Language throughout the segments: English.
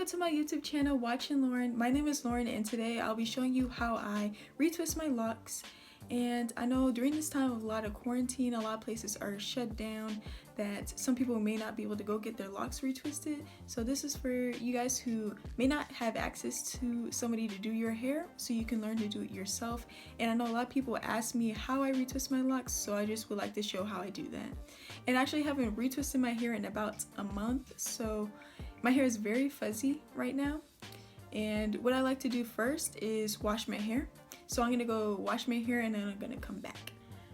welcome to my YouTube channel, Watching Lauren. My name is Lauren and today I'll be showing you how I retwist my locks. And I know during this time of a lot of quarantine, a lot of places are shut down, that some people may not be able to go get their locks retwisted. So this is for you guys who may not have access to somebody to do your hair, so you can learn to do it yourself. And I know a lot of people ask me how I retwist my locks, so I just would like to show how I do that. And I actually haven't retwisted my hair in about a month, so my hair is very fuzzy right now. And what I like to do first is wash my hair. So I'm gonna go wash my hair and then I'm gonna come back.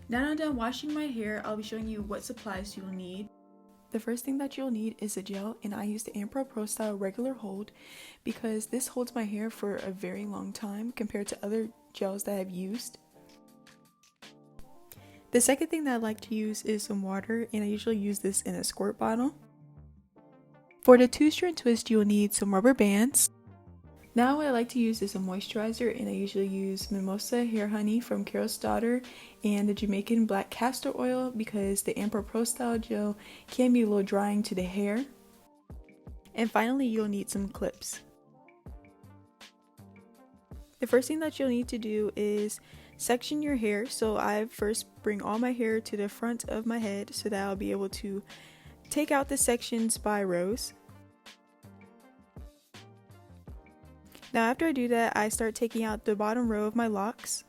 Now that I'm done washing my hair, I'll be showing you what supplies you'll need. The first thing that you'll need is a gel, and I use the Ampro Pro Style regular hold because this holds my hair for a very long time compared to other gels that I've used. The second thing that I like to use is some water, and I usually use this in a squirt bottle. For the 2-strand twist, you'll need some rubber bands. Now what I like to use is a moisturizer, and I usually use Mimosa Hair Honey from Carol's Daughter and the Jamaican Black Castor Oil because the Ampro Pro Style gel can be a little drying to the hair. And finally, you'll need some clips. The first thing that you'll need to do is section your hair. So I first bring all my hair to the front of my head so that I'll be able to take out the sections by rows. Now after I do that, I start taking out the bottom row of my locks.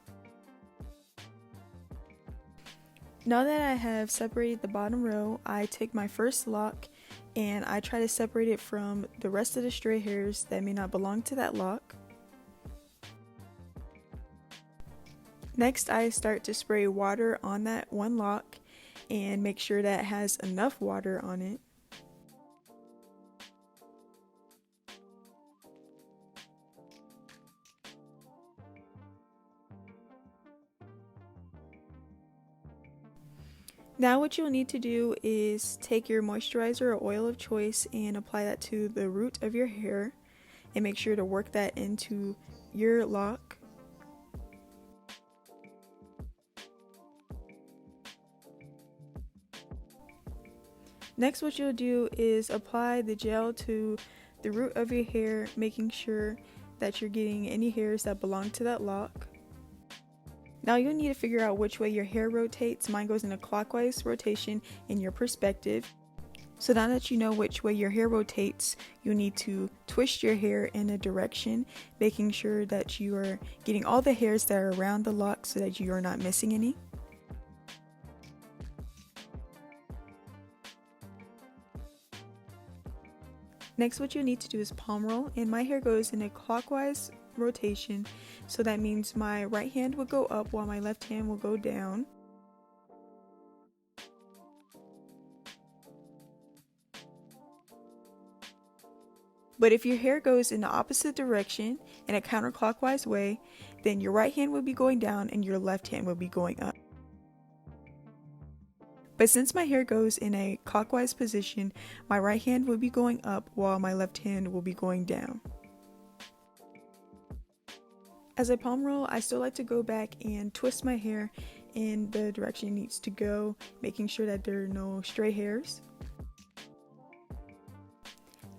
Now that I have separated the bottom row, I take my first lock and I try to separate it from the rest of the stray hairs that may not belong to that lock. Next, I start to spray water on that one lock and make sure that it has enough water on it. Now what you'll need to do is take your moisturizer or oil of choice and apply that to the root of your hair and make sure to work that into your lock. Next, what you'll do is apply the gel to the root of your hair, making sure that you're getting any hairs that belong to that lock. Now you'll need to figure out which way your hair rotates. Mine goes in a clockwise rotation in your perspective. So now that you know which way your hair rotates, you need to twist your hair in a direction, making sure that you are getting all the hairs that are around the lock so that you are not missing any. Next, what you need to do is palm roll, and my hair goes in a clockwise rotation, so that means my right hand will go up while my left hand will go down. But if your hair goes in the opposite direction in a counterclockwise way, then your right hand will be going down and your left hand will be going up. But since my hair goes in a clockwise position, my right hand will be going up while my left hand will be going down. As I palm roll, I still like to go back and twist my hair in the direction it needs to go, making sure that there are no stray hairs.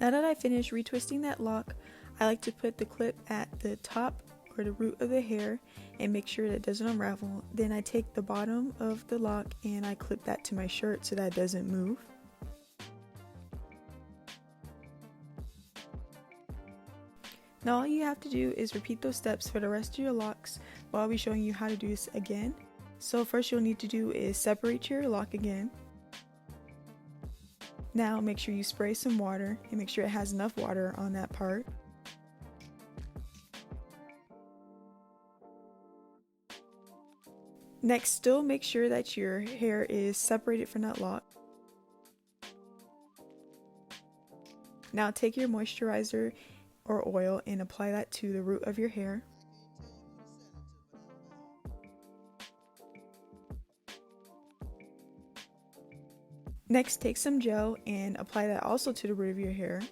Now that I finished retwisting that lock, I like to put the clip at the top or the root of the hair and make sure that it doesn't unravel. Then I take the bottom of the lock and I clip that to my shirt so that it doesn't move. Now all you have to do is repeat those steps for the rest of your locks, but I'll be showing you how to do this again. So first you'll need to do is separate your lock again. Now make sure you spray some water and make sure it has enough water on that part. Next, still make sure that your hair is separated from that lock. Now take your moisturizer or oil and apply that to the root of your hair. Next, take some gel and apply that also to the root of your hair.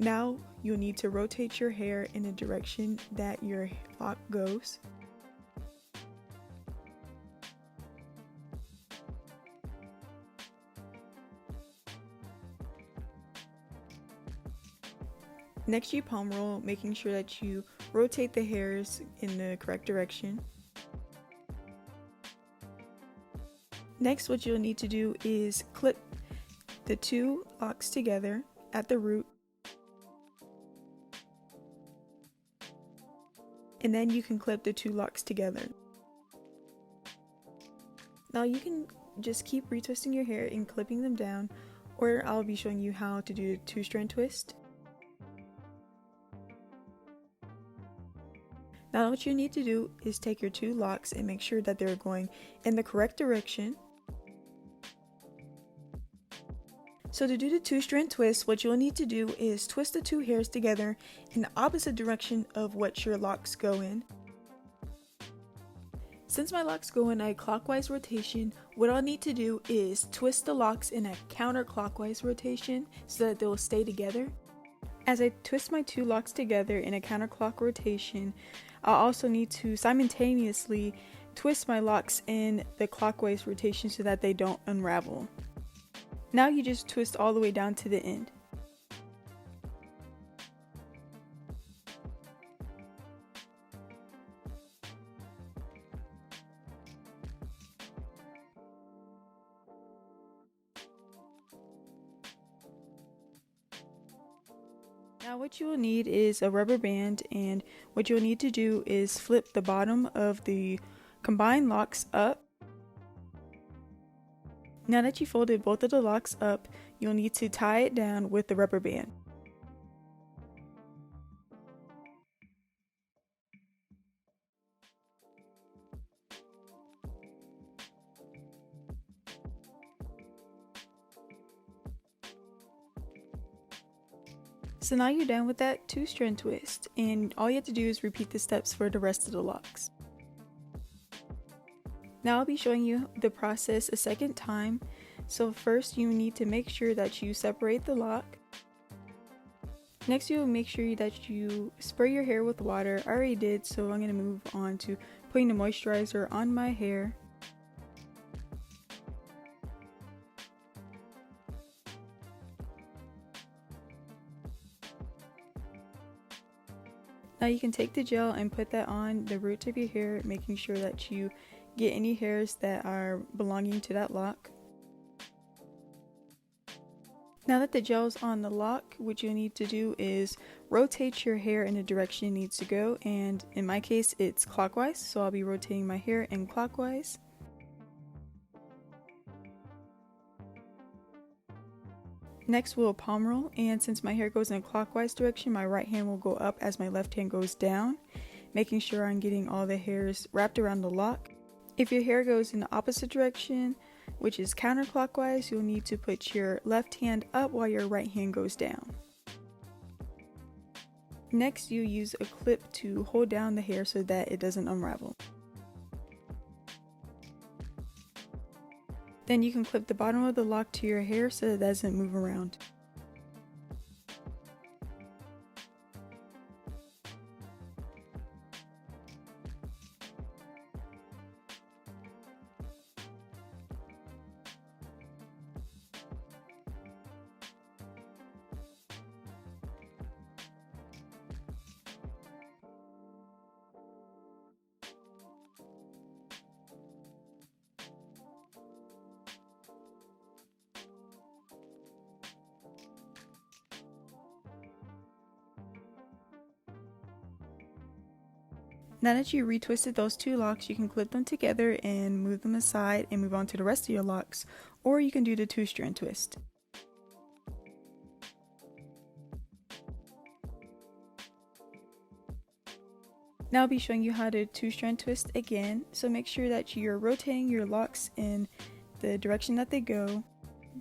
Now you'll need to rotate your hair in a direction that your clock goes. Next, you palm roll, making sure that you rotate the hairs in the correct direction. Next, what you'll need to do is clip the two locks together at the root, and then you can clip the two locks together. Now you can just keep retwisting your hair and clipping them down, or I'll be showing you how to do a 2-strand twist. Now what you need to do is take your two locks and make sure that they're going in the correct direction. So to do the 2-strand twist, what you'll need to do is twist the two hairs together in the opposite direction of what your locks go in. Since my locks go in a clockwise rotation, what I'll need to do is twist the locks in a counterclockwise rotation so that they'll stay together. As I twist my two locks together in a counterclock rotation, I'll also need to simultaneously twist my locks in the clockwise rotation so that they don't unravel. Now you just twist all the way down to the end. Now what you will need is a rubber band, and what you'll need to do is flip the bottom of the combined locks up. Now that you folded both of the locks up, you'll need to tie it down with the rubber band. So now you're done with that 2-strand twist, and all you have to do is repeat the steps for the rest of the locks. Now I'll be showing you the process a second time. So first you need to make sure that you separate the lock. Next you will make sure that you spray your hair with water. I already did, so I'm going to move on to putting the moisturizer on my hair. Now you can take the gel and put that on the roots of your hair, making sure that you get any hairs that are belonging to that lock. Now that the gel's on the lock, what you need to do is rotate your hair in the direction it needs to go, and in my case it's clockwise, so I'll be rotating my hair in clockwise. Next we'll palm roll, and since my hair goes in a clockwise direction, my right hand will go up as my left hand goes down, making sure I'm getting all the hairs wrapped around the lock. If your hair goes in the opposite direction, which is counterclockwise, you'll need to put your left hand up while your right hand goes down. Next, you use a clip to hold down the hair so that it doesn't unravel. Then you can clip the bottom of the lock to your hair so that it doesn't move around. Now that you retwisted those two locks, you can clip them together and move them aside and move on to the rest of your locks, or you can do the 2-strand twist. Now I'll be showing you how to 2-strand twist again, so make sure that you're rotating your locks in the direction that they go.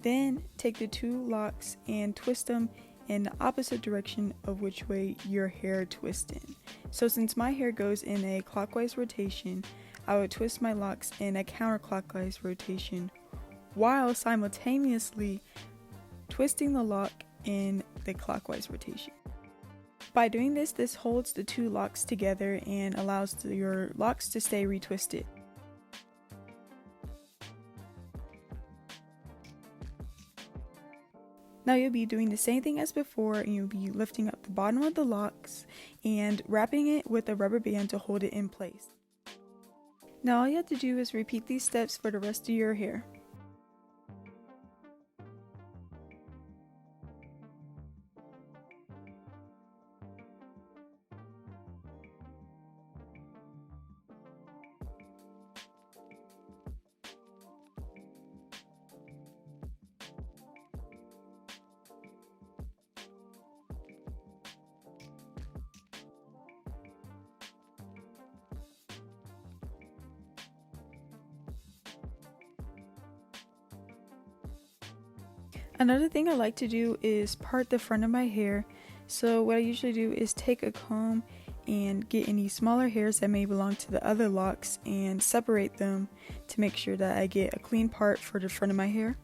Then take the two locks and twist them in the opposite direction of which way your hair twists in. So since my hair goes in a clockwise rotation, I would twist my locks in a counterclockwise rotation while simultaneously twisting the lock in the clockwise rotation. By doing this, this holds the two locks together and allows your locks to stay retwisted. Now you'll be doing the same thing as before, and you'll be lifting up the bottom of the locks and wrapping it with a rubber band to hold it in place. Now all you have to do is repeat these steps for the rest of your hair. Another thing I like to do is part the front of my hair. So what I usually do is take a comb and get any smaller hairs that may belong to the other locks and separate them to make sure that I get a clean part for the front of my hair.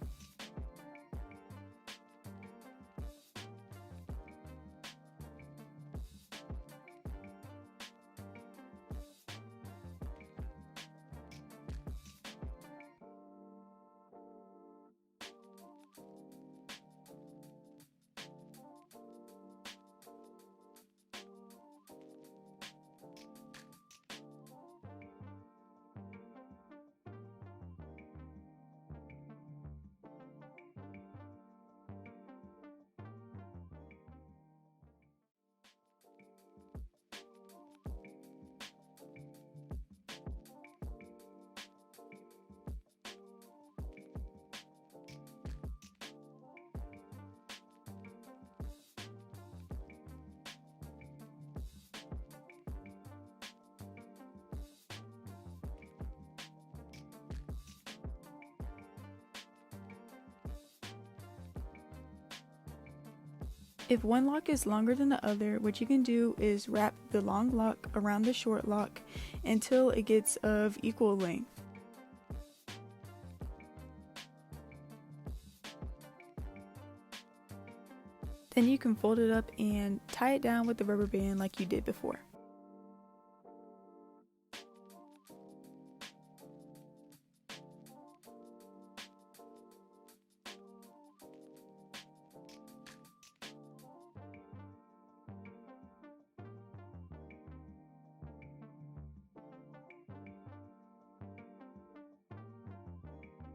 If one lock is longer than the other, what you can do is wrap the long lock around the short lock until it gets of equal length. Then you can fold it up and tie it down with the rubber band like you did before.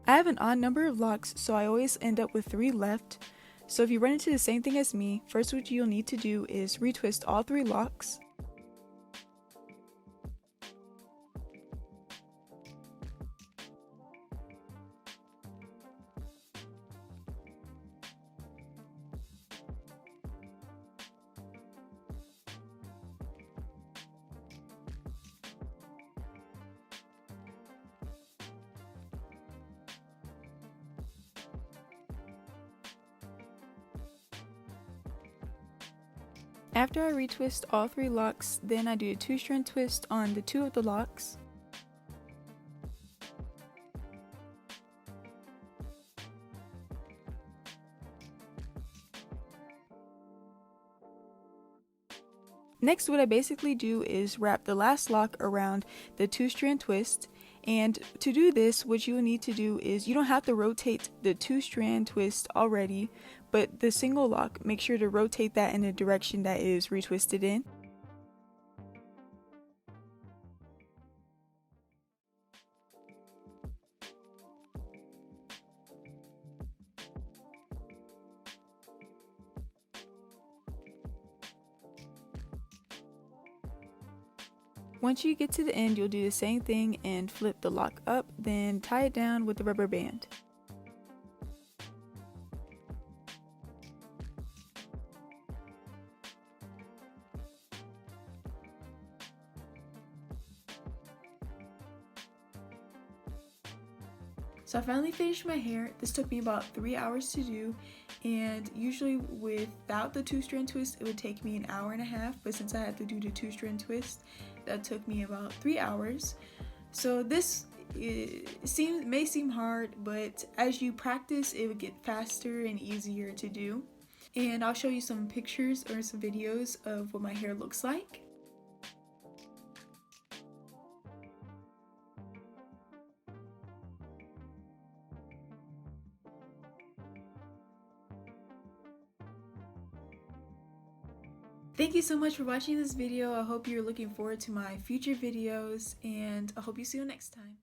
I have an odd number of locks, so I always end up with 3 left. So if you run into the same thing as me, first what you'll need to do is retwist all 3 locks. After I retwist all 3 locks, then I do a 2-strand twist on the 2 of the locks. Next, what I basically do is wrap the last lock around the 2-strand twist. And to do this, what you will need to do is you don't have to rotate the 2-strand twist already, but the single lock, make sure to rotate that in the direction that is retwisted in. Once you get to the end, you'll do the same thing and flip the lock up, then tie it down with the rubber band. So I finally finished my hair. This took me about 3 hours to do, and usually without the 2-strand twist it would take me an hour and a half, but since I had to do the 2-strand twist, that took me about 3 hours. So this may seem hard, but as you practice it would get faster and easier to do. and I'll show you some pictures or some videos of what my hair looks like. Thank you so much for watching this video. I hope you're looking forward to my future videos, and I hope you see you next time.